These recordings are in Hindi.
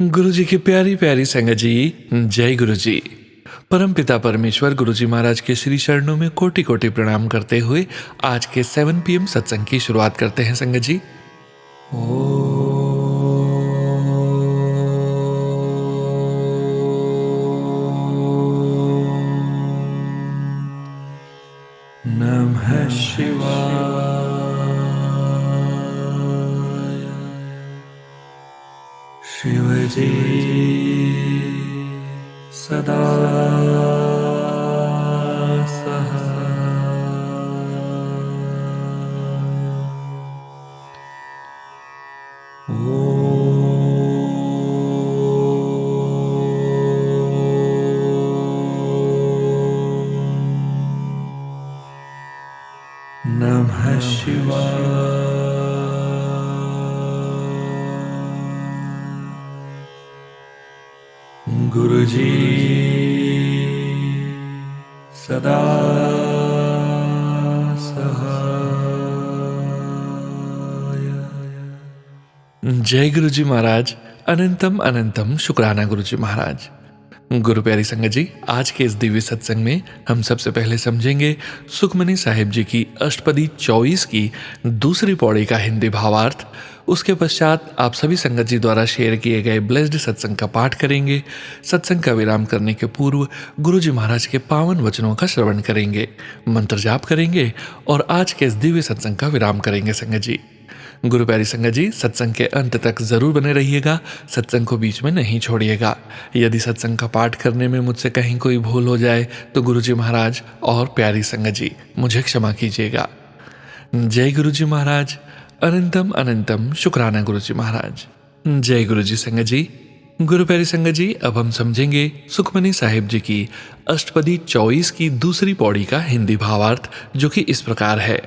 गुरु जी की प्यारी प्यारी संगत जी, जय गुरु जी। परम पिता परमेश्वर गुरु जी महाराज के श्री चरणों में कोटि कोटि प्रणाम करते हुए आज के 7 PM सत्संग की शुरुआत करते हैं संगत जी। नमः शिवाय। शिवजी सदा नमः शिवाय। गुरुजी सदा सहाय। जय गुरु जी महाराज। अनंतम अनंतम शुक्राना गुरु जी महाराज। गुरु प्यारी संगत जी, आज के इस दिव्य सत्संग में हम सबसे पहले समझेंगे सुखमनी साहिब जी की अष्टपदी 24 की दूसरी पौड़ी का हिंदी भावार्थ। उसके पश्चात आप सभी संगत जी द्वारा शेयर किए गए ब्लेस्ड सत्संग का पाठ करेंगे। सत्संग का विराम करने के पूर्व गुरु जी महाराज के पावन वचनों का श्रवण करेंगे, मंत्र जाप करेंगे और आज के इस दिव्य सत्संग का विराम करेंगे संगत जी। गुरु प्यारी संगत जी, सत्संग के अंत तक जरूर बने रहिएगा, सत्संग को बीच में नहीं छोड़िएगा। यदि सत्संग का पाठ करने में मुझसे कहीं कोई भूल हो जाए तो गुरु जी महाराज और प्यारी संगत जी मुझे क्षमा कीजिएगा। जय गुरु जी महाराज। अनंतम अनंतम शुक्राना गुरु जी महाराज। जय गुरु जी संगत जी। गुरु प्यारी संगत जी, अब हम समझेंगे सुखमनी साहिब जी की अष्टपदी 24 की दूसरी पौड़ी का हिंदी भावार्थ, जो कि इस प्रकार है।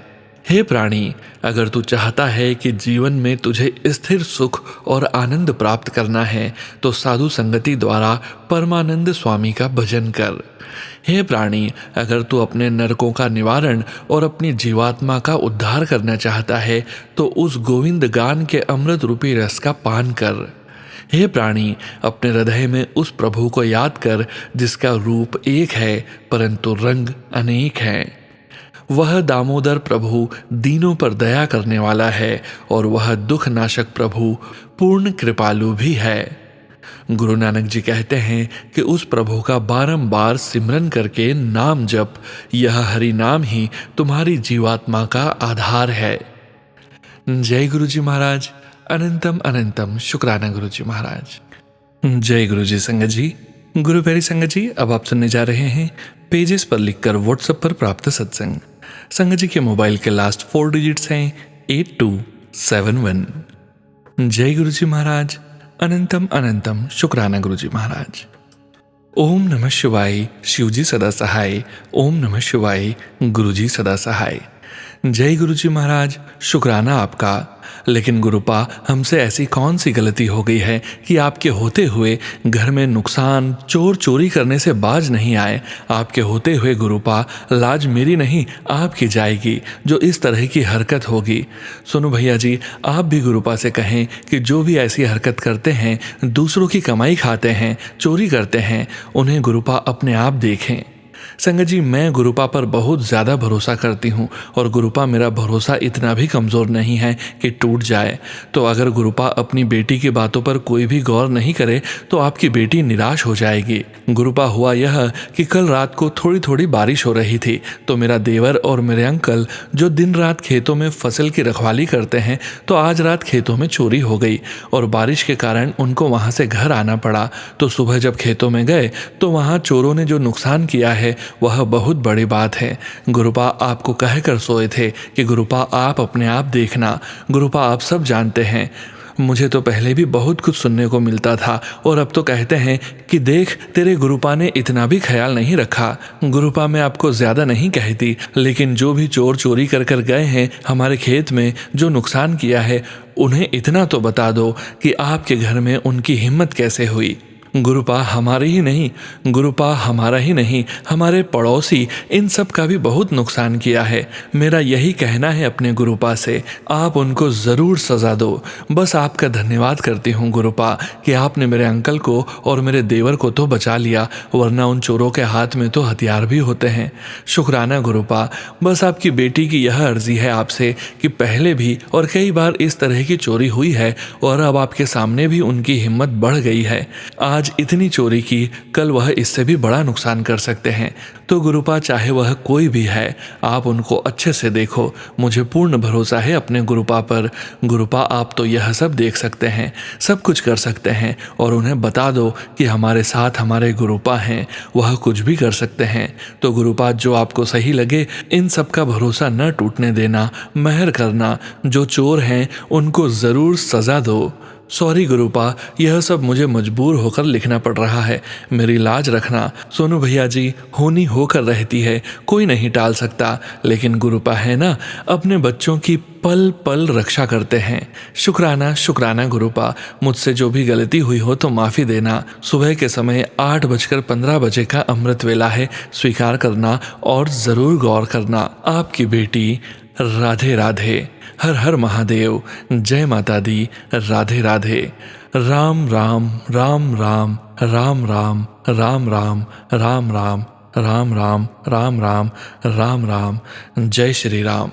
हे प्राणी, अगर तू चाहता है कि जीवन में तुझे स्थिर सुख और आनंद प्राप्त करना है तो साधु संगति द्वारा परमानंद स्वामी का भजन कर। हे प्राणी, अगर तू अपने नरकों का निवारण और अपनी जीवात्मा का उद्धार करना चाहता है तो उस गोविंद गान के अमृत रूपी रस का पान कर। हे प्राणी, अपने हृदय में उस प्रभु को याद कर जिसका रूप एक है परंतु रंग अनेक हैं। वह दामोदर प्रभु दीनों पर दया करने वाला है और वह दुख नाशक प्रभु पूर्ण कृपालु भी है। गुरु नानक जी कहते हैं कि उस प्रभु का बारंबार सिमरन करके नाम जप, यह हरि नाम ही तुम्हारी जीवात्मा का आधार है। जय गुरु जी महाराज। अनंतम अनंतम शुक्राना गुरु जी महाराज। जय गुरु जी संगत जी। गुरु प्यारी संगत जी, अब आप सुनने जा रहे हैं पेजेस पर लिखकर व्हाट्सएप पर प्राप्त सत्संग। संगत जी के मोबाइल के लास्ट 4 डिजिट्स हैं 8271। जय गुरु जी महाराज। अनंतम अनंतम शुक्राना गुरु जी महाराज। ओम नमः शिवाय। शिव जी सदा सहाय। ओम नमः शिवाय। गुरु जी सदा सहाय। जय गुरु जी महाराज। शुक्राना आपका। लेकिन गुरुपा, हमसे ऐसी कौन सी गलती हो गई है कि आपके होते हुए घर में नुकसान, चोर चोरी करने से बाज नहीं आए। आपके होते हुए गुरुपा, लाज मेरी नहीं आपकी जाएगी जो इस तरह की हरकत होगी। सुनो भैया जी, आप भी गुरुपा से कहें कि जो भी ऐसी हरकत करते हैं, दूसरों की कमाई खाते हैं, चोरी करते हैं, उन्हें गुरुपा अपने आप देखें। संगत जी, मैं गुरुपा पर बहुत ज़्यादा भरोसा करती हूँ और गुरुपा मेरा भरोसा इतना भी कमज़ोर नहीं है कि टूट जाए। तो अगर गुरुपा अपनी बेटी की बातों पर कोई भी गौर नहीं करे तो आपकी बेटी निराश हो जाएगी। गुरुपा, हुआ यह कि कल रात को थोड़ी थोड़ी बारिश हो रही थी तो मेरा देवर और मेरे अंकल जो दिन रात खेतों में फसल की रखवाली करते हैं, तो आज रात खेतों में चोरी हो गई और बारिश के कारण उनको वहाँ से घर आना पड़ा। तो सुबह जब खेतों में गए तो वहाँ चोरों ने जो नुकसान किया है वह बहुत बड़ी बात है। गुरुपा आपको कहकर सोए थे कि गुरुपा आप अपने आप देखना, गुरुपा आप सब जानते हैं। मुझे तो पहले भी बहुत कुछ सुनने को मिलता था और अब तो कहते हैं कि देख, तेरे गुरुपा ने इतना भी ख्याल नहीं रखा। गुरुपा, मैं आपको ज़्यादा नहीं कहती, लेकिन जो भी चोर चोरी कर कर गए हैं हमारे खेत में, जो नुकसान किया है, उन्हें इतना तो बता दो कि आपके घर में उनकी हिम्मत कैसे हुई। गुरुपा हमारे ही नहीं, गुरुपा हमारा ही नहीं, हमारे पड़ोसी इन सब का भी बहुत नुकसान किया है। मेरा यही कहना है अपने गुरुपा से, आप उनको ज़रूर सज़ा दो। बस आपका धन्यवाद करती हूँ गुरुपा कि आपने मेरे अंकल को और मेरे देवर को तो बचा लिया, वरना उन चोरों के हाथ में तो हथियार भी होते हैं। शुक्राना गुरुपा। बस आपकी बेटी की यह अर्जी है आपसे कि पहले भी और कई बार इस तरह की चोरी हुई है और अब आपके सामने भी उनकी हिम्मत बढ़ गई है। आज इतनी चोरी की, कल वह इससे भी बड़ा नुकसान कर सकते हैं। तो गुरुपा चाहे वह कोई भी है, आप उनको अच्छे से देखो। मुझे पूर्ण भरोसा है अपने गुरुपा पर। गुरुपा आप तो यह सब देख सकते हैं, सब कुछ कर सकते हैं, और उन्हें बता दो कि हमारे साथ हमारे गुरुपा हैं, वह कुछ भी कर सकते हैं। तो गुरुपा जो आपको सही लगे, इन सब का भरोसा न टूटने देना, मेहर करना। जो चोर हैं उनको ज़रूर सज़ा दो। सॉरी गुरुपा, यह सब मुझे मजबूर होकर लिखना पड़ रहा है, मेरी लाज रखना। सोनू भैया जी, होनी होकर रहती है, कोई नहीं टाल सकता, लेकिन गुरुपा है ना, अपने बच्चों की पल पल रक्षा करते हैं। शुक्राना शुक्राना गुरुपा, मुझसे जो भी गलती हुई हो तो माफ़ी देना। सुबह के समय 8:15 का अमृत वेला है, स्वीकार करना और ज़रूर गौर करना। आपकी बेटी राधे राधे। हर हर महादेव। जय माता दी। राधे राधे। राम राम राम राम राम राम राम राम राम राम राम राम राम राम राम राम। जय श्री राम।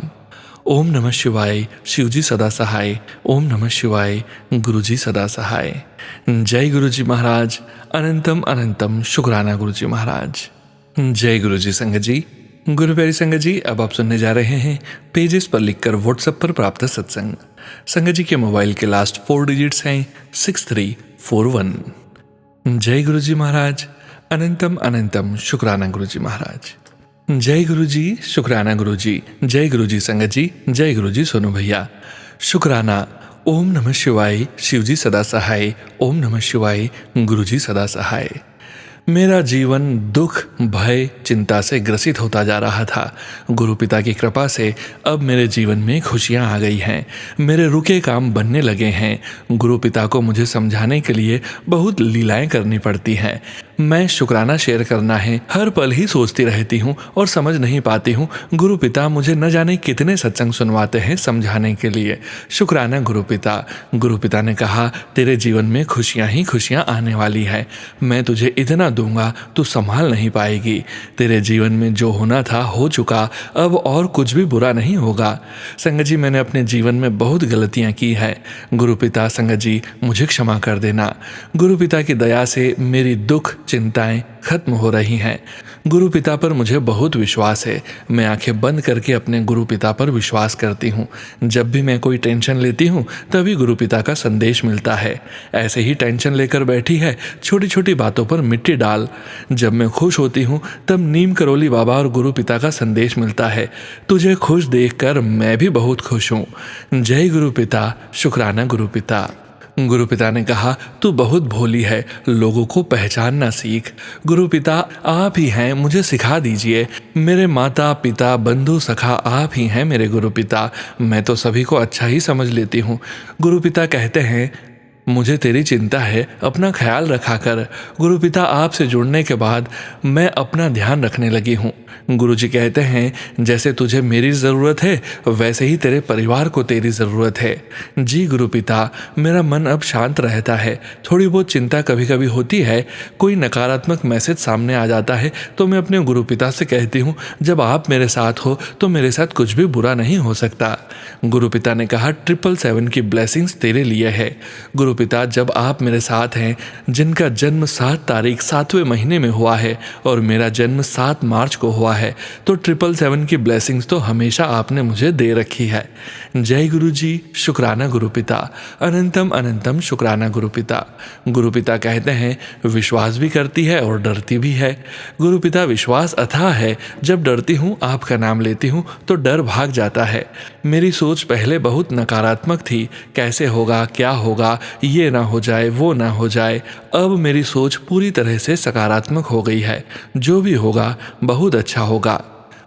ओम नमः शिवाय। शिवजी सदा सहाय। ओम नमः शिवाय। गुरुजी सदा सहाय। जय गुरुजी महाराज। अनंतम अनंतम शुक्राना गुरुजी महाराज। जय गुरुजी संगत जी। गुरु प्यारी संगत जी, अब आप सुनने जा रहे हैं पेजेस पर लिखकर व्हाट्सएप पर प्राप्त सत्संग। संगत जी के मोबाइल के लास्ट 4 डिजिट्स हैं 6341। जय गुरु जी महाराज। अनंतम अनंतम शुक्राना गुरु जी महाराज। जय गुरु जी। शुक्राना गुरु जी। जय गुरु जी संगत जी। जय गुरु जी सोनू भैया। शुक्राना। ओम नमः शिवाय। शिवजी सदा सहाय। ओम नमः शिवाय। गुरु जी सदा सहाय। मेरा जीवन दुख, भय, चिंता से ग्रसित होता जा रहा था। गुरु पिता की कृपा से अब मेरे जीवन में खुशियां आ गई हैं। मेरे रुके काम बनने लगे हैं। गुरु पिता को मुझे समझाने के लिए बहुत लीलाएं करनी पड़ती हैं। मैं शुक्राना शेयर करना है, हर पल ही सोचती रहती हूँ और समझ नहीं पाती हूँ। गुरु पिता मुझे न जाने कितने सत्संग सुनवाते हैं समझाने के लिए। शुक्राना गुरु पिता। गुरु पिता ने कहा, तेरे जीवन में खुशियाँ ही खुशियाँ आने वाली है। मैं तुझे इतना दूंगा तू संभाल नहीं पाएगी। तेरे जीवन में जो होना था हो चुका, अब और कुछ भी बुरा नहीं होगा। संगत जी, मैंने अपने जीवन में बहुत गलतियाँ की है। गुरु पिता संगत जी मुझे क्षमा कर देना। गुरु पिता की दया से मेरी दुख चिंताएं खत्म हो रही हैं। गुरु पिता पर मुझे बहुत विश्वास है। मैं आंखें बंद करके अपने गुरु पिता पर विश्वास करती हूँ। जब भी मैं कोई टेंशन लेती हूँ तभी गुरु पिता का संदेश मिलता है। ऐसे ही टेंशन लेकर बैठी है, छोटी छोटी बातों पर मिट्टी डाल। जब मैं खुश होती हूँ तब नीम करोली बाबा और गुरु पिता का संदेश मिलता है। तुझे खुश देखकर मैं भी बहुत खुश हूँ। जय गुरु पिता। शुक्राना गुरु पिता। गुरु पिता ने कहा, तू बहुत भोली है, लोगों को पहचानना सीख। गुरु पिता आप ही हैं, मुझे सिखा दीजिए। मेरे माता पिता बंधु सखा आप ही हैं मेरे गुरु पिता। मैं तो सभी को अच्छा ही समझ लेती हूँ। गुरु पिता कहते हैं, मुझे तेरी चिंता है, अपना ख्याल रखा कर। गुरु पिता आपसे जुड़ने के बाद मैं अपना ध्यान रखने लगी हूँ। गुरु जी कहते हैं, जैसे तुझे मेरी ज़रूरत है वैसे ही तेरे परिवार को तेरी ज़रूरत है। जी गुरु पिता, मेरा मन अब शांत रहता है। थोड़ी बहुत चिंता कभी कभी होती है, कोई नकारात्मक मैसेज सामने आ जाता है तो मैं अपने गुरु पिता से कहती हूँ, जब आप मेरे साथ हो तो मेरे साथ कुछ भी बुरा नहीं हो सकता। गुरु पिता ने कहा, 777 की ब्लेसिंग्स तेरे लिए है। गुरु पिता, जब आप मेरे साथ हैं, जिनका जन्म 7 तारीख 7वें महीने में हुआ है और मेरा जन्म 7 मार्च को हुआ है, तो 777 की ब्लेसिंग्स तो हमेशा आपने मुझे दे रखी है। जय गुरु जी। शुक्राना गुरु पिता। अनंतम अनंतम शुक्राना गुरु पिता। गुरु पिता कहते हैं, विश्वास भी करती है और डरती भी है। गुरु पिता, विश्वास अथाह है, जब डरती हूँ आपका नाम लेती हूँ तो डर भाग जाता है। मेरी सोच पहले बहुत नकारात्मक थी, कैसे होगा, क्या होगा, ये ना हो जाए, वो ना हो जाए। अब मेरी सोच पूरी तरह से सकारात्मक हो गई है। जो भी होगा बहुत अच्छा होगा।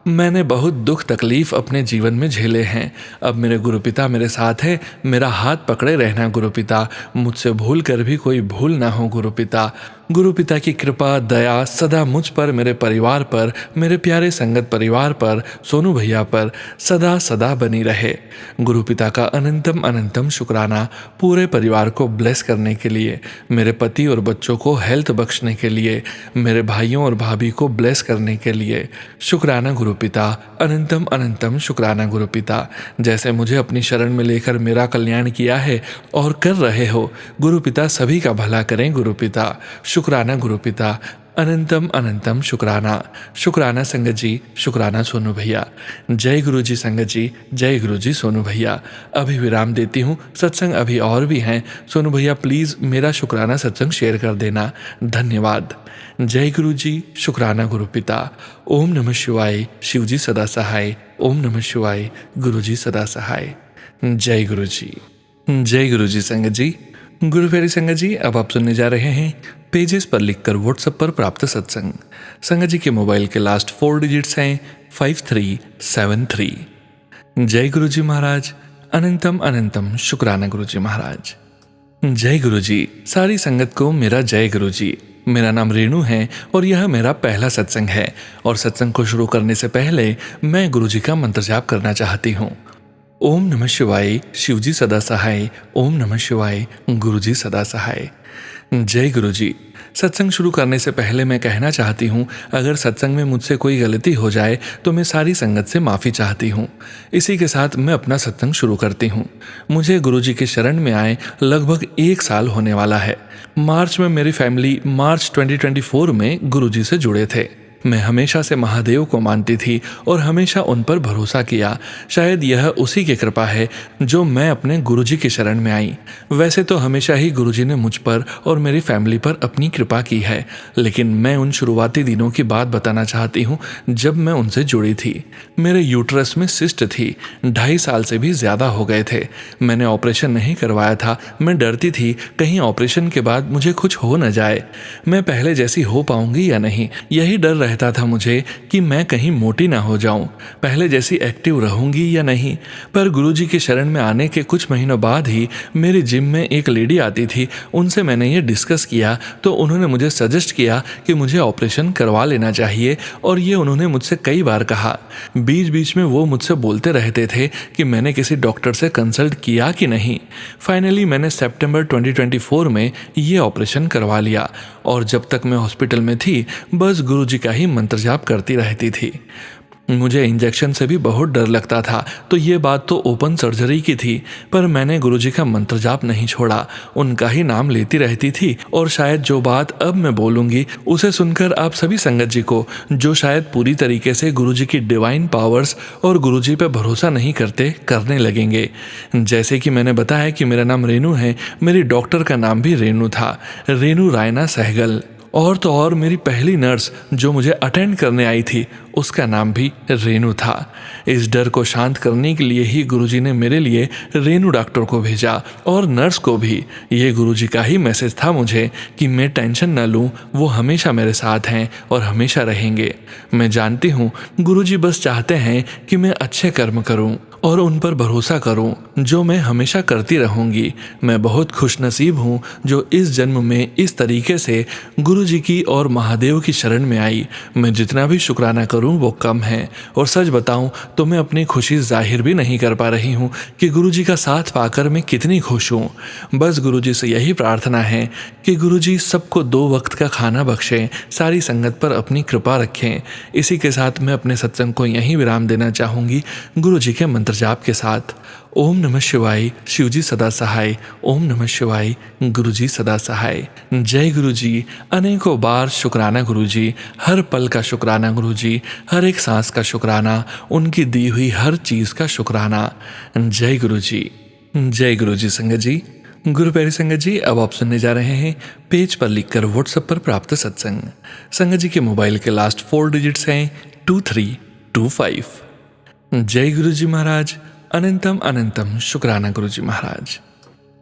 मैंने बहुत दुख तकलीफ अपने जीवन में झेले हैं। अब मेरे गुरु पिता मेरे साथ हैं। मेरा हाथ पकड़े रहना गुरु पिता। मुझसे भूल कर भी कोई भूल ना हो गुरु पिता। गुरु पिता की कृपा दया सदा मुझ पर, मेरे परिवार पर, मेरे प्यारे संगत परिवार पर, सोनू भैया पर सदा सदा बनी रहे। गुरु पिता का अनंतम अनंतम शुक्राना पूरे परिवार को ब्लेस करने के लिए, मेरे पति और बच्चों को हेल्थ बख्शने के लिए, मेरे भाइयों और भाभी को ब्लेस करने के लिए। शुक्राना गुरु पिता, अनंतम अनंतम शुक्राना गुरु पिता। जैसे मुझे अपनी शरण में लेकर मेरा कल्याण किया है और कर रहे हो, गुरु पिता सभी का भला करें गुरु पिता। शुक्राना गुरु पिता, अनंतम अनंतम शुक्राना। शुक्राना संगत जी, शुक्राना सोनू भैया। जय गुरु जी संगत जी, जय गुरु जी सोनू भैया। अभी विराम देती हूँ, सत्संग अभी और भी हैं। सोनू भैया प्लीज़ मेरा शुक्राना सत्संग शेयर कर देना, धन्यवाद। जय गुरु जी, शुक्राना गुरु पिता। ओम नमः शिवाय, शिव जी सदा सहाय। ओम नमः शिवाय, गुरु जी सदा सहाय। जय गुरु जी, जय गुरु जी संगत जी। गुरु प्यारी संगत जी, अब आप सुनने जा रहे हैं पेजेस पर लिखकर व्हाट्सएप पर प्राप्त सत्संग। संगत जी के मोबाइल के लास्ट 4 डिजिट्स हैं 5373। जय गुरु जी महाराज, अनंतम अनंतम शुक्राना गुरु जी महाराज। जय गुरु जी, सारी संगत को मेरा जय गुरु जी। मेरा नाम रेणु है और यह मेरा पहला सत्संग है। और सत्संग को शुरू करने से पहले मैं गुरु जी का मंत्र जाप करना चाहती हूँ। ओम नमः शिवाय, शिव जी सदा सहाय। ओम नमः शिवाय, गुरु जी सदा सहाय। जय गुरु जी। सत्संग शुरू करने से पहले मैं कहना चाहती हूँ, अगर सत्संग में मुझसे कोई गलती हो जाए तो मैं सारी संगत से माफ़ी चाहती हूँ। इसी के साथ मैं अपना सत्संग शुरू करती हूँ। मुझे गुरु जी के शरण में आए लगभग 1 साल होने वाला है। मार्च में मेरी फैमिली मार्च 2024 में गुरु जी से जुड़े थे। मैं हमेशा से महादेव को मानती थी और हमेशा उन पर भरोसा किया। शायद यह उसी की कृपा है जो मैं अपने गुरुजी की शरण में आई। वैसे तो हमेशा ही गुरुजी ने मुझ पर और मेरी फैमिली पर अपनी कृपा की है, लेकिन मैं उन शुरुआती दिनों की बात बताना चाहती हूँ जब मैं उनसे जुड़ी थी। मेरे यूट्रस में सिस्ट थी, 2.5 साल से भी ज़्यादा हो गए थे। मैंने ऑपरेशन नहीं करवाया था। मैं डरती थी कहीं ऑपरेशन के बाद मुझे कुछ हो न जाए, मैं पहले जैसी हो पाऊंगी या नहीं। यही डर रहता था मुझे कि मैं कहीं मोटी ना हो जाऊं, पहले जैसी एक्टिव रहूंगी या नहीं। पर गुरुजी की शरण में आने के कुछ महीनों बाद ही मेरी जिम में एक लेडी आती थी। उनसे मैंने ये डिस्कस किया तो उन्होंने मुझे सजेस्ट किया कि मुझे ऑपरेशन करवा लेना चाहिए, और ये उन्होंने मुझसे कई बार कहा। बीच बीच में वो मुझसे बोलते रहते थे कि मैंने किसी डॉक्टर से कंसल्ट किया कि नहीं। फाइनली मैंने सितंबर 2024 में ये ऑपरेशन करवा लिया, और जब तक मैं हॉस्पिटल में थी बस गुरुजी का ही मंत्र जाप करती रहती थी। मुझे इंजेक्शन से भी बहुत डर लगता था, तो ये बात तो ओपन सर्जरी की थी, पर मैंने गुरुजी का मंत्र जाप नहीं छोड़ा, उनका ही नाम लेती रहती थी। और शायद जो बात अब मैं बोलूँगी उसे सुनकर आप सभी संगत जी को, जो शायद पूरी तरीके से गुरुजी की डिवाइन पावर्स और गुरुजी पे भरोसा नहीं करते, करने लगेंगे। जैसे कि मैंने बताया कि मेरा नाम रेणु है, मेरी डॉक्टर का नाम भी रेणु था, रेणु रायना सहगल। और तो और मेरी पहली नर्स जो मुझे अटेंड करने आई थी उसका नाम भी रेणु था। इस डर को शांत करने के लिए ही गुरुजी ने मेरे लिए रेणु डॉक्टर को भेजा, और नर्स को भी। ये गुरुजी का ही मैसेज था मुझे कि मैं टेंशन न लूँ, वो हमेशा मेरे साथ हैं और हमेशा रहेंगे। मैं जानती हूँ गुरुजी बस चाहते हैं कि मैं अच्छे कर्म करूँ और उन पर भरोसा करूं, जो मैं हमेशा करती रहूंगी। मैं बहुत खुशनसीब हूं जो इस जन्म में इस तरीके से गुरुजी की और महादेव की शरण में आई। मैं जितना भी शुक्राना करूं वो कम है, और सच बताऊं तो मैं अपनी खुशी जाहिर भी नहीं कर पा रही हूं कि गुरुजी का साथ पाकर मैं कितनी खुश हूं। बस गुरुजी से यही प्रार्थना है कि गुरुजी सबको 2 वक्त का खाना बख्शें, सारी संगत पर अपनी कृपा रखें। इसी के साथ मैं अपने सत्संग को यहीं विराम देना चाहूँगी गुरुजी के मंत्र जाप के साथ। ओम नमः शिवाय, शिव जी सदा सहाय। ओम नमः शिवाय, गुरु जी सदा सहाय। जय गुरु जी। अनेकों बार शुक्राना गुरु जी, हर पल का शुक्राना गुरु जी, हर एक सांस का शुक्राना, उनकी दी हुई हर चीज़ का शुक्राना। जय गुरु जी। जय गुरु जी संगत जी। गुरु प्यारी संगत जी, अब आप सुनने जा रहे हैं पेज पर लिखकर व्हाट्सएप पर प्राप्त सत्संग। संगत जी के मोबाइल के लास्ट 4 डिजिट्स हैं 2325। जय गुरु जी महाराज, अनंतम अनंतम शुक्राना गुरु जी महाराज।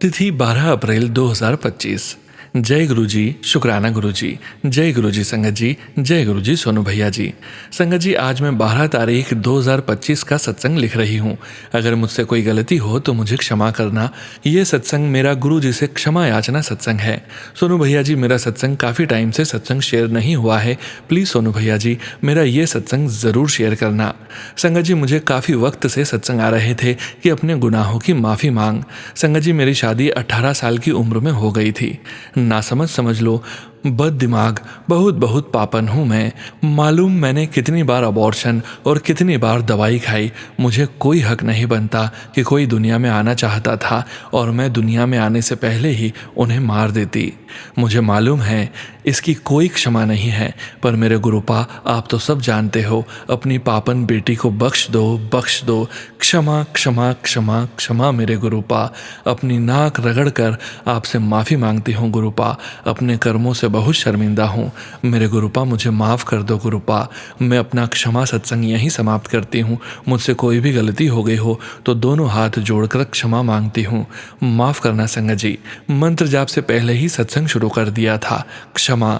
तिथि 12 अप्रैल 2025। जय गुरु जी, शुक्राना गुरु जी। जय गुरु जी संगत जी, जय गुरु जी सोनू भैया जी। संगत जी, आज मैं 12 तारीख 2025 का सत्संग लिख रही हूँ। अगर मुझसे कोई गलती हो तो मुझे क्षमा करना। ये सत्संग मेरा गुरु जी से क्षमा याचना सत्संग है। सोनू भैया जी, मेरा सत्संग काफ़ी टाइम से सत्संग शेयर नहीं हुआ है। प्लीज़ सोनू भैया जी, मेरा ये सत्संग ज़रूर शेयर करना। संगत जी, मुझे काफ़ी वक्त से सत्संग आ रहे थे कि अपने गुनाहों की माफ़ी मांग। संगत जी, मेरी शादी 18 साल की उम्र में हो गई थी। नासमझ समझ लो, बद दिमाग, बहुत बहुत पापन हूँ मैं। मालूम मैंने कितनी बार अबॉर्शन और कितनी बार दवाई खाई। मुझे कोई हक नहीं बनता कि कोई दुनिया में आना चाहता था और मैं दुनिया में आने से पहले ही उन्हें मार देती। मुझे मालूम है इसकी कोई क्षमा नहीं है, पर मेरे गुरुपा, आप तो सब जानते हो, अपनी पापन बेटी को बख्श दो, बख्श दो। क्षमा क्षमा क्षमा क्षमा मेरे गुरुपा। अपनी नाक रगड़ कर आपसे माफ़ी मांगती हूँ गुरुपा। अपने कर्मों से बहुत शर्मिंदा हूँ मेरे गुरुपा, मुझे माफ़ कर दो गुरुपा। मैं अपना क्षमा सत्संग यहीं समाप्त करती हूँ। मुझसे कोई भी गलती हो गई हो तो दोनों हाथ जोड़कर क्षमा मांगती हूँ। माफ़ करना संगत जी। मंत्र जाप से पहले ही सत्संग शुरू कर दिया था। क्षमा।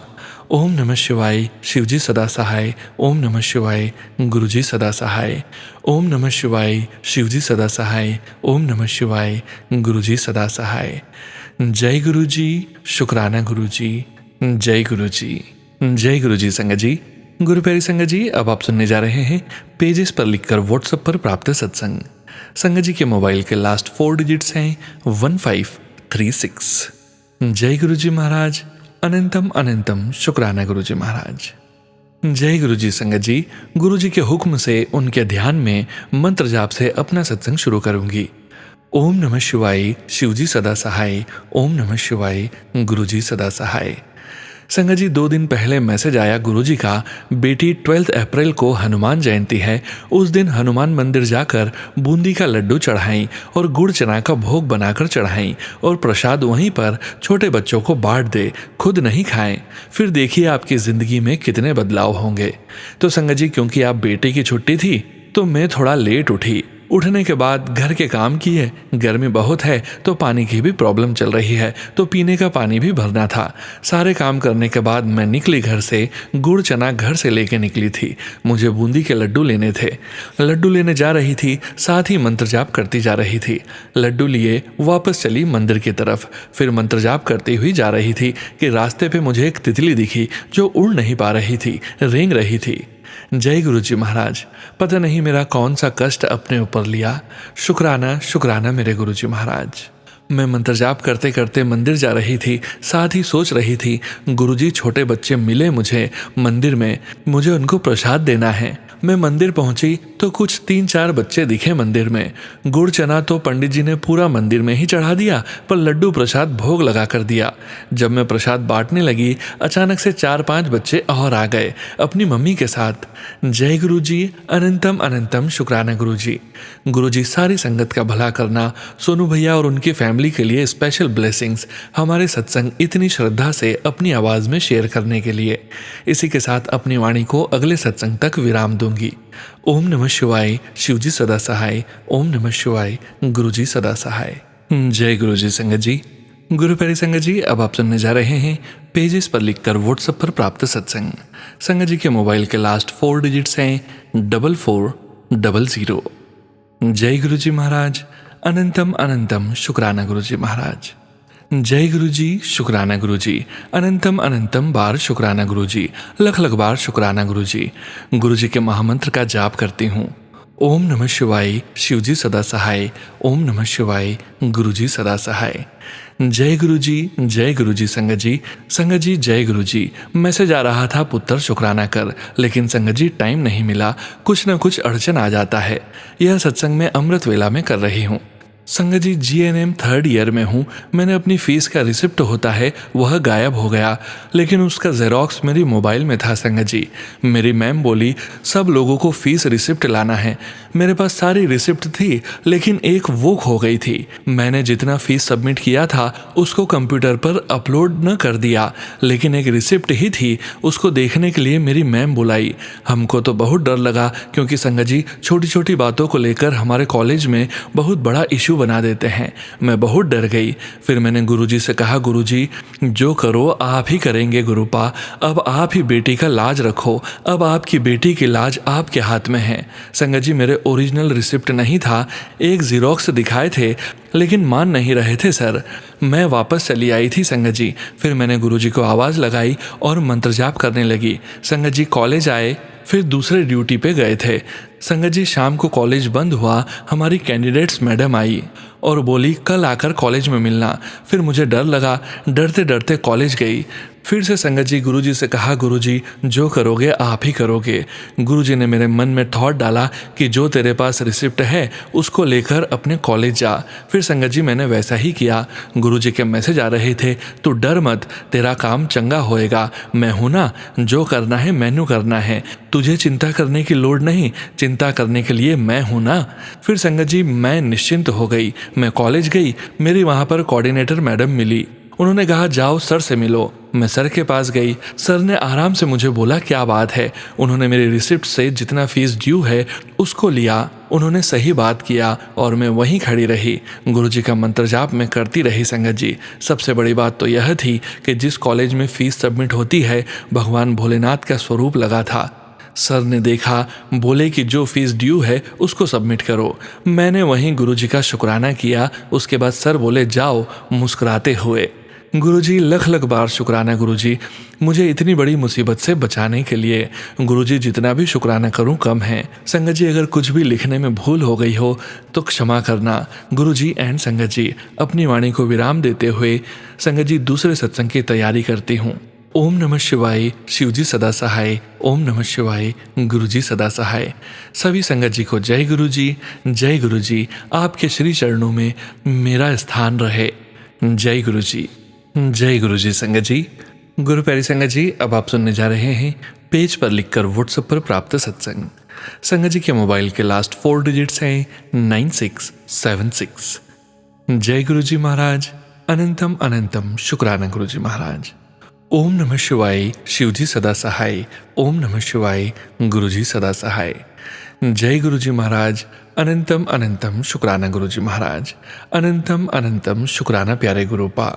ओम नमः शिवाय, शिवजी सदा सहाय। ओम नमः शिवाय, गुरुजी सदा सहाय। ओम नमः शिवाय, शिवजी सदा सहाय। ओम नमः शिवाय, गुरुजी सदा सहाय। जय गुरु जी, शुक्राना गुरु जी। जय गुरु जी, जय गुरु जी संगत जी। गुरु प्यारी संगत जी, अब आप सुनने जा रहे हैं पेजेस पर लिखकर व्हाट्सएप पर प्राप्त सत्संग। संगत जी के मोबाइल के लास्ट 4 डिजिट्स हैं 1536। जय गुरु जी महाराज, अनंतम अनंतम शुक्राना गुरु जी महाराज। जय गुरु जी संगत जी, गुरु जी के हुक्म से उनके ध्यान में मंत्र जाप से अपना सत्संग शुरू करूंगी। ओम नमः शिवाय, शिवजी सदा सहाय। ओम नमः शिवाय, गुरुजी सदा सहाय। संगत जी, 2 दिन पहले मैसेज आया गुरुजी का, बेटी 12 अप्रैल को हनुमान जयंती है, उस दिन हनुमान मंदिर जाकर बूंदी का लड्डू चढ़ाएं और गुड़ चना का भोग बनाकर चढ़ाएं और प्रसाद वहीं पर छोटे बच्चों को बांट दे, खुद नहीं खाएं। फिर देखिए आपकी ज़िंदगी में कितने बदलाव होंगे। तो संगत जी, क्योंकि आप बेटे की छुट्टी थी तो मैं थोड़ा लेट उठी। उठने के बाद घर के काम किए। गर्मी बहुत है तो पानी की भी प्रॉब्लम चल रही है, तो पीने का पानी भी भरना था। सारे काम करने के बाद मैं निकली घर से। गुड़ चना घर से लेके निकली थी। मुझे बूंदी के लड्डू लेने थे। लड्डू लेने जा रही थी, साथ ही मंत्र जाप करती जा रही थी। लड्डू लिए वापस चली मंदिर की तरफ। फिर मंत्र जाप करती हुई जा रही थी कि रास्ते पे मुझे एक तितली दिखी जो उड़ नहीं पा रही थी, रेंग रही थी। जय गुरु जी महाराज। पता नहीं मेरा कौन सा कष्ट अपने ऊपर लिया। शुक्राना शुक्राना मेरे गुरु जी महाराज। मैं मंत्र जाप करते करते मंदिर जा रही थी, साथ ही सोच रही थी गुरुजी छोटे बच्चे मिले मुझे मंदिर में, मुझे उनको प्रसाद देना है। मैं मंदिर पहुंची तो कुछ 3-4 बच्चे दिखे मंदिर में। गुड़ चना तो पंडित जी ने पूरा मंदिर में ही चढ़ा दिया, पर लड्डू प्रसाद भोग लगा कर दिया। जब मैं प्रसाद बांटने लगी, अचानक से 4-5 बच्चे और आ गए अपनी मम्मी के साथ। जय गुरु जी, अनंतम अनंतम शुक्राना गुरु जी। गुरु जी, सारी संगत का भला करना। सोनू भैया और उनकी फैमिली के लिए स्पेशल ब्लेसिंग्स, हमारे सत्संग इतनी श्रद्धा से अपनी आवाज़ में शेयर करने के लिए। इसी के साथ अपनी वाणी को अगले सत्संग तक विराम दूंगी। ओम नमः शिवाय, शिवजी सदा सहाय। ओम नमः शिवाय, गुरुजी सदा सहाय। जय गुरु जी संगत जी। गुरु प्यारी संगत जी, अब आप सुनने जा रहे हैं पेजेस पर लिखकर व्हाट्सएप पर प्राप्त सत्संग। संगत जी के मोबाइल के लास्ट 4 डिजिट्स हैं 4400। जय गुरु जी महाराज, अनंतम अनंतम शुक्राना गुरु जी महाराज। जय गुरु जी, शुक्राना गुरु जी। अनंतम अनंतम बार शुक्राना गुरु जी। लख लख बार शुक्राना गुरु जी। गुरु जी के महामंत्र का जाप करती हूँ। ओम नमः शिवाय, शिवजी सदा सहाय। ओम नमः शिवाय, गुरुजी सदा सहाय। जय गुरु जी, जय गुरु जी संगत जी। संगत जी, जय गुरु जी। मैसेज आ रहा था पुत्र शुक्राना कर, लेकिन संगत जी टाइम नहीं मिला, कुछ न कुछ अड़चन आ जाता है। यह सत्संग मैं अमृत वेला में कर रही हूँ। संगत जी, GNM 3rd ईयर में हूँ। मैंने अपनी फ़ीस का रिसिप्ट होता है वह गायब हो गया, लेकिन उसका जेरोक्स मेरी मोबाइल में था। संगत जी, मेरी मैम बोली सब लोगों को फ़ीस रिसिप्ट लाना है। मेरे पास सारी रिसिप्ट थी, लेकिन एक वो खो गई थी। मैंने जितना फ़ीस सबमिट किया था उसको कंप्यूटर पर अपलोड न कर दिया, लेकिन एक रिसिप्ट ही थी। उसको देखने के लिए मेरी मैम बुलाई। हमको तो बहुत डर लगा, क्योंकि संगत जी छोटी छोटी बातों को लेकर हमारे कॉलेज में बहुत बड़ा इशू इश्यू बना देते हैं। मैं बहुत डर गई। फिर मैंने गुरुजी से कहा, गुरुजी जो करो आप ही करेंगे गुरुपा, अब आप ही बेटी का लाज रखो, अब आपकी बेटी की लाज आपके हाथ में है। संगत जी मेरे ओरिजिनल रिसिप्ट नहीं था, एक जीरोक्स दिखाए थे लेकिन मान नहीं रहे थे सर। मैं वापस चली आई थी संगत जी। फिर मैंने गुरुजी को आवाज़ लगाई और मंत्र जाप करने लगी। संगत जी कॉलेज आए, फिर दूसरे ड्यूटी पे गए थे। संगत जी शाम को कॉलेज बंद हुआ, हमारी कैंडिडेट्स मैडम आई और बोली कल आकर कॉलेज में मिलना। फिर मुझे डर लगा, डरते डरते कॉलेज गई। फिर से संगत जी गुरुजी से कहा, गुरुजी जो करोगे आप ही करोगे। गुरुजी ने मेरे मन में थॉट डाला कि जो तेरे पास रिसिप्ट है उसको लेकर अपने कॉलेज जा। फिर संगत जी मैंने वैसा ही किया। गुरुजी के मैसेज आ रहे थे, तू डर मत, तेरा काम चंगा होएगा, मैं हूं ना, जो करना है मैनू करना है, तुझे चिंता करने की लोड़ नहीं, चिंता करने के लिए मैं हूं ना। फिर संगत जी मैं निश्चिंत हो गई। मैं कॉलेज गई, मेरी वहां पर कोऑर्डिनेटर मैडम मिली। उन्होंने कहा जाओ सर से मिलो। मैं सर के पास गई। सर ने आराम से मुझे बोला क्या बात है। उन्होंने मेरी रिसिप्ट से जितना फीस ड्यू है उसको लिया। उन्होंने सही बात किया और मैं वहीं खड़ी रही। गुरुजी का मंत्र जाप मैं करती रही संगत जी। सबसे बड़ी बात तो यह थी कि जिस कॉलेज में फीस सबमिट होती है भगवान भोलेनाथ का स्वरूप लगा था। सर ने देखा, बोले कि जो फीस ड्यू है उसको सबमिट करो। मैंने वहीं गुरुजी का शुक्राना किया। उसके बाद सर बोले जाओ, मुस्कुराते हुए। गुरुजी लख लख बार शुक्राना गुरुजी, मुझे इतनी बड़ी मुसीबत से बचाने के लिए। गुरुजी जितना भी शुक्राना करूं कम है। संगत जी अगर कुछ भी लिखने में भूल हो गई हो तो क्षमा करना। गुरुजी एंड संगत जी अपनी वाणी को विराम देते हुए संगत जी दूसरे सत्संग की तैयारी करती हूँ। ओम नमः शिवाय, शिवजी सदा सहाय। ओम नमः शिवाय, गुरुजी सदा सहाय। सभी संगत जी को जय गुरुजी, जय गुरुजी। आपके श्री चरणों में मेरा स्थान रहे। जय गुरुजी, जय गुरुजी। संगत जी गुरु प्यारी संगत जी अब आप सुनने जा रहे हैं पेज पर लिखकर व्हाट्सएप पर प्राप्त सत्संग। संगत जी के मोबाइल के लास्ट 4 डिजिट्स हैं 9676। जय गुरुजी महाराज, अनंतम अनंतम शुक्राना गुरुजी महाराज। ओम नमः शिवाय, शिवजी सदा सहाय। ओम नमः शिवाय, गुरुजी सदा सहाय। जय गुरुजी महाराज, अनंतम अनंतम शुक्राना गुरुजी महाराज। अनंतम अनंतम शुक्राना प्यारे गुरुपा।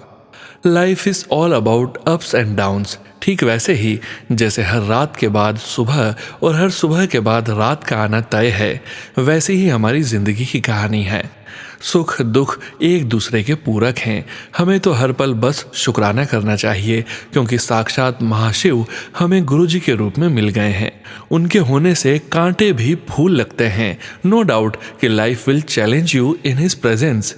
Life is all about ups and downs. ठीक वैसे ही जैसे हर रात के बाद सुबह और हर सुबह के बाद रात का आना तय है, वैसे ही हमारी जिंदगी की कहानी है। सुख दुख एक दूसरे के पूरक हैं। हमें तो हर पल बस शुक्राना करना चाहिए, क्योंकि साक्षात महाशिव हमें गुरुजी के रूप में मिल गए हैं। उनके होने से कांटे भी फूल लगते हैं। नो डाउट कि life will challenge you in his presence,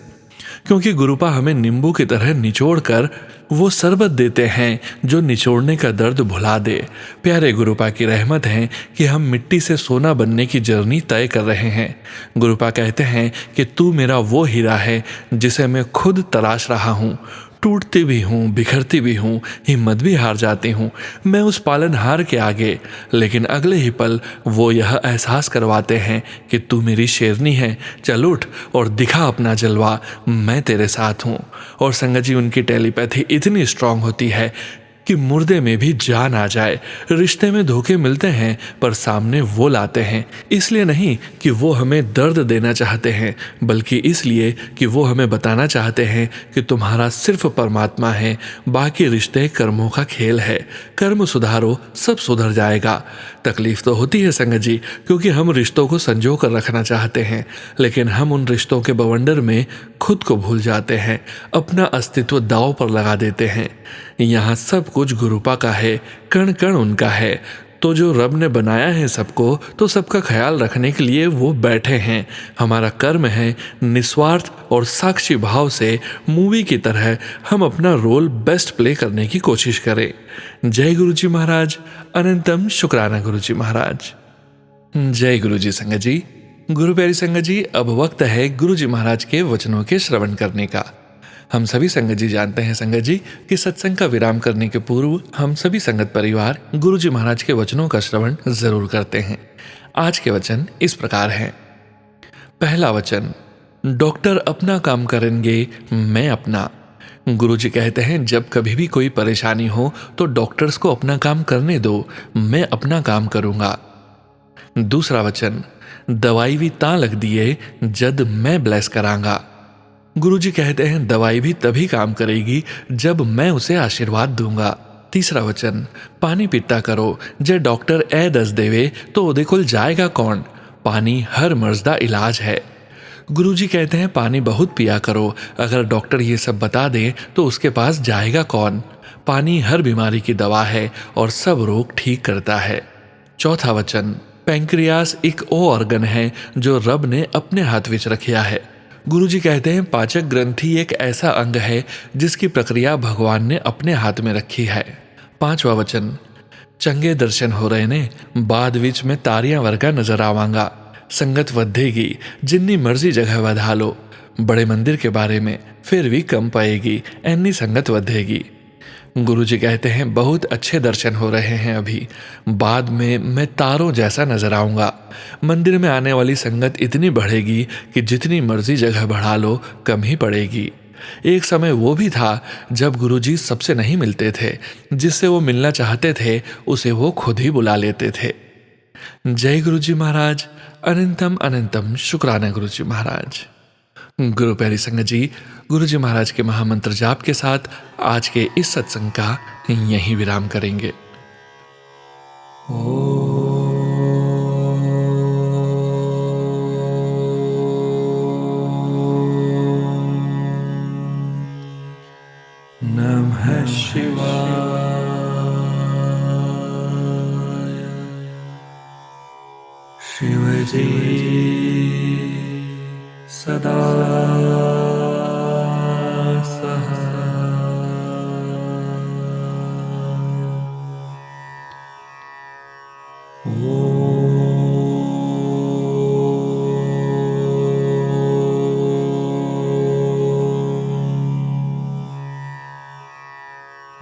क्योंकि गुरुपा हमें नींबू की तरह निचोड़ कर वो शरबत देते हैं जो निचोड़ने का दर्द भुला दे। प्यारे गुरुपा की रहमत है कि हम मिट्टी से सोना बनने की जर्नी तय कर रहे हैं। गुरुपा कहते हैं कि तू मेरा वो हीरा है जिसे मैं खुद तलाश रहा हूँ। टूटती भी हूँ, बिखरती भी हूँ, हिम्मत भी हार जाती हूँ मैं उस पालनहार के आगे, लेकिन अगले ही पल वो यह एहसास करवाते हैं कि तू मेरी शेरनी है, चल उठ और दिखा अपना जलवा, मैं तेरे साथ हूँ। और संगत जी उनकी टेलीपैथी इतनी स्ट्रांग होती है कि मुर्दे में भी जान आ जाए। रिश्ते में धोखे मिलते हैं पर सामने वो लाते हैं, इसलिए नहीं कि वो हमें दर्द देना चाहते हैं, बल्कि इसलिए कि वो हमें बताना चाहते हैं कि तुम्हारा सिर्फ परमात्मा है, बाकी रिश्ते कर्मों का खेल है। कर्म सुधारो, सब सुधर जाएगा। तकलीफ तो होती है संगत जी, क्योंकि हम रिश्तों को संजो कर रखना चाहते हैं, लेकिन हम उन रिश्तों के बवंडर में खुद को भूल जाते हैं, अपना अस्तित्व दांव पर लगा देते हैं। यहाँ सब कुछ गुरुपा का है, कण कण उनका है। तो जो रब ने बनाया है सबको, तो सबका ख्याल रखने के लिए वो बैठे हैं। हमारा कर्म है निस्वार्थ और साक्षी भाव से मूवी की तरह हम अपना रोल बेस्ट प्ले करने की कोशिश करें। जय गुरुजी महाराज, अनंतम शुक्राना गुरुजी महाराज। जय गुरुजी संगत जी। गुरु प्यारी संगत जी अब वक्त है गुरुजी महाराज के वचनों के श्रवण करने का। हम सभी संगत जी जानते हैं संगत जी कि सत्संग का विराम करने के पूर्व हम सभी संगत परिवार गुरुजी महाराज के वचनों का श्रवण जरूर करते हैं। आज के वचन इस प्रकार हैं। पहला वचन, डॉक्टर अपना काम करेंगे, मैं अपना। गुरुजी कहते हैं जब कभी भी कोई परेशानी हो तो डॉक्टर्स को अपना काम करने दो, मैं अपना काम करूंगा। दूसरा वचन, दवाई भी ता लग दिए जद मैं ब्लेस करांगा। गुरुजी कहते हैं दवाई भी तभी काम करेगी जब मैं उसे आशीर्वाद दूंगा। तीसरा वचन, पानी पीता करो, जे डॉक्टर ए दस देवे तो ओदे कोल जाएगा कौन। पानी हर मर्ज दा इलाज है। गुरुजी कहते हैं पानी बहुत पिया करो, अगर डॉक्टर ये सब बता दे तो उसके पास जाएगा कौन। पानी हर बीमारी की दवा है और सब रोग ठीक करता है। चौथा वचन, पैंक्रियास एक ओ ऑर्गन है जो रब ने अपने हाथ विच रखिया है। गुरुजी कहते हैं पाचक ग्रंथि एक ऐसा अंग है जिसकी प्रक्रिया भगवान ने अपने हाथ में रखी है। पांचवा वचन, चंगे दर्शन हो रहे ने, बाद विच में तारियां वर्गा नजर आवांगा। संगत वधेगी, जिन्नी मर्जी जगह वधा लो, बड़े मंदिर के बारे में फिर भी कम पाएगी, ऐनी संगत वधेगी। गुरुजी कहते हैं बहुत अच्छे दर्शन हो रहे हैं अभी, बाद में मैं तारों जैसा नजर आऊंगा। मंदिर में आने वाली संगत इतनी बढ़ेगी कि जितनी मर्जी जगह बढ़ा लो कम ही पड़ेगी। एक समय वो भी था जब गुरुजी सबसे नहीं मिलते थे, जिससे वो मिलना चाहते थे उसे वो खुद ही बुला लेते थे। जय गुरुजी महाराज। अनंतम अनंतम शुक्राना गुरुजी महाराज। गुरु प्यारी संगत जी, गुरुजी महाराज के महामंत्र जाप के साथ आज के इस सत्संग का यहीं विराम करेंगे। नमः शिवाय। शिवजी सदा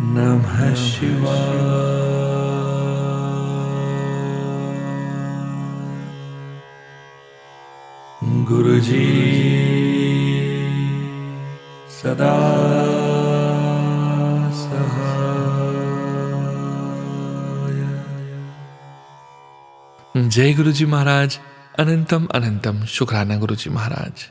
नमः शिवाय। गुरुजी सदा सहाय। जय गुरुजी महाराज। अनंतम अनंतम शुक्राना गुरुजी महाराज।